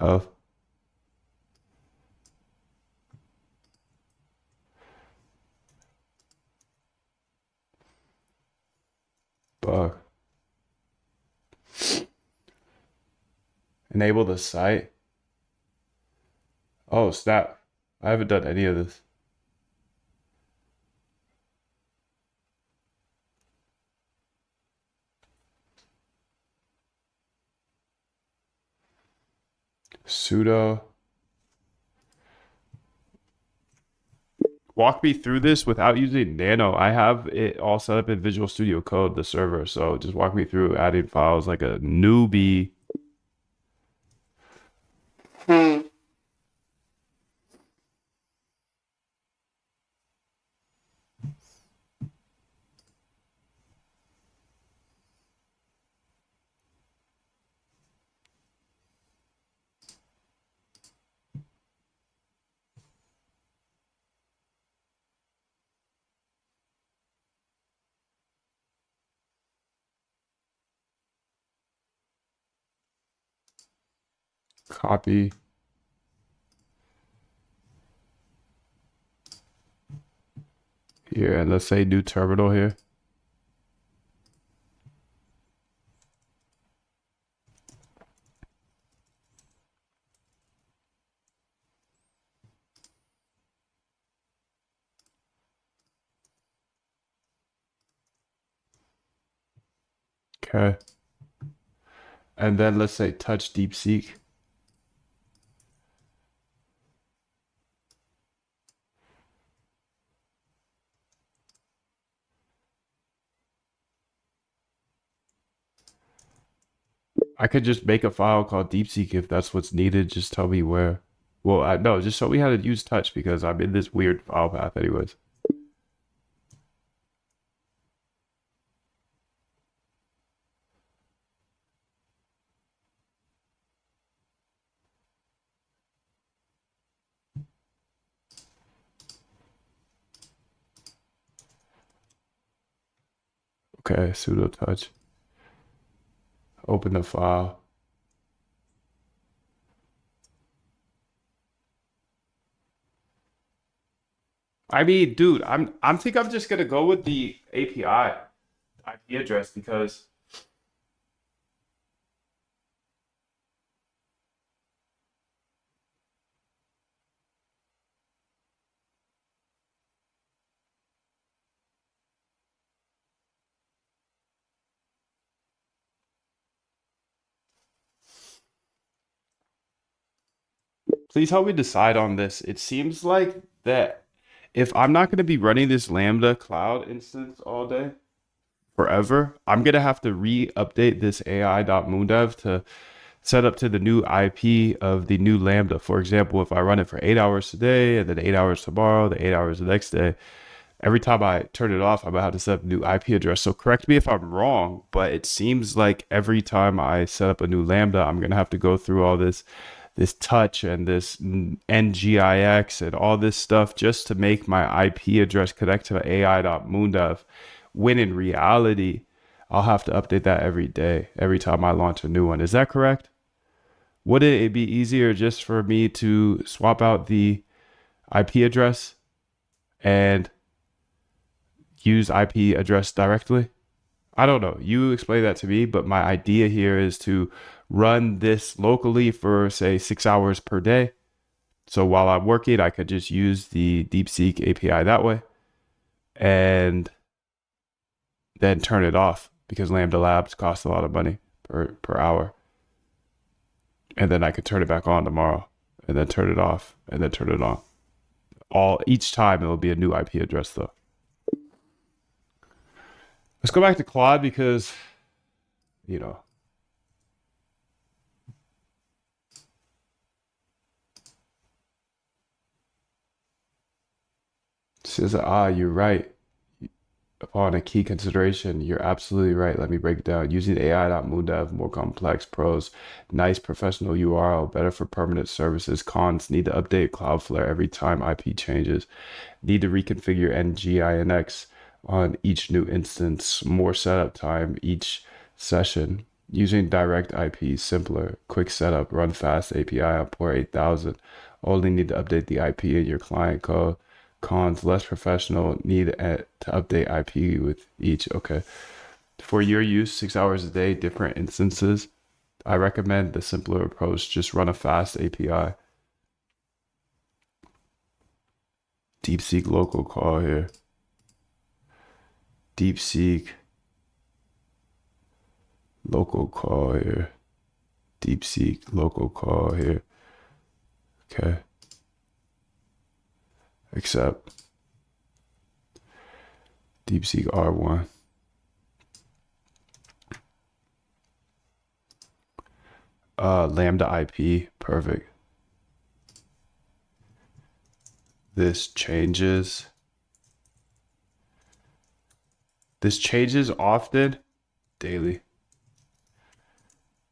Health. Bug. Enable the site. Oh, snap. I haven't done any of this. Sudo. Walk me through this without using Nano. I have it all set up in Visual Studio Code, the server. So just walk me through adding files like a newbie. Copy. Here, and let's say new terminal here. Okay. And then let's say touch DeepSeek. I could just make a file called DeepSeek if that's what's needed. Just tell me where. Well, no, just show me how to use touch because I'm in this weird file path anyways. Okay, sudo touch. Open the file. I mean, dude, I'm think I'm just gonna go with the API IP address because please help me decide on this. It seems like that if I'm not gonna be running this Lambda cloud instance all day forever, I'm gonna have to re-update this AI.moondev to set up to the new IP of the new Lambda. For example, if I run it for 8 hours today and then 8 hours tomorrow, the 8 hours the next day, every time I turn it off, I'm gonna have to set up a new IP address. So correct me if I'm wrong, but it seems like every time I set up a new Lambda, I'm gonna have to go through all this touch and this NGIX and all this stuff just to make my IP address connect to AI.moondev. When in reality, I'll have to update that every day, every time I launch a new one. Is that correct? Wouldn't it be easier just for me to swap out the IP address and use IP address directly? I don't know. You explain that to me, but my idea here is to run this locally for say 6 hours per day. So while I'm working, I could just use the DeepSeek API that way and then turn it off because Lambda Labs cost a lot of money per hour. And then I could turn it back on tomorrow and then turn it off and then turn it on. All each time it'll be a new IP address though. Let's go back to Claude because, you know, says, you're right. Upon a key consideration, you're absolutely right. Let me break it down. Using AI.moondev, more complex pros, nice professional URL, better for permanent services. Cons, need to update Cloudflare every time IP changes. Need to reconfigure NGINX on each new instance. More setup time each session. Using direct IP, simpler, quick setup, run fast API on port 8000. Only need to update the IP in your client code. Cons, less professional, need to update IP with each. Okay. For your use, 6 hours a day, different instances. I recommend the simpler approach. Just run a fast API. DeepSeek local call here. DeepSeek local call here. DeepSeek local call here. Okay. Accept. DeepSeek R1. Lambda IP. Perfect. This changes. This changes often. Daily.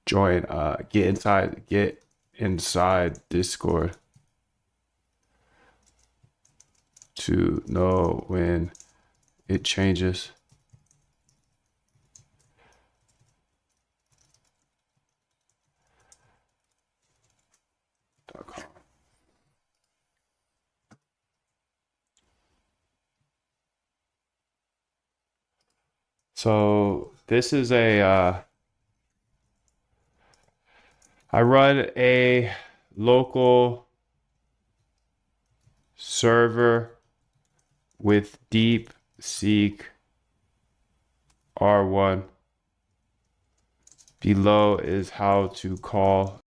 Join. Get inside Discord to know when it changes. So this is I run a local server with DeepSeek R1. Below is how to call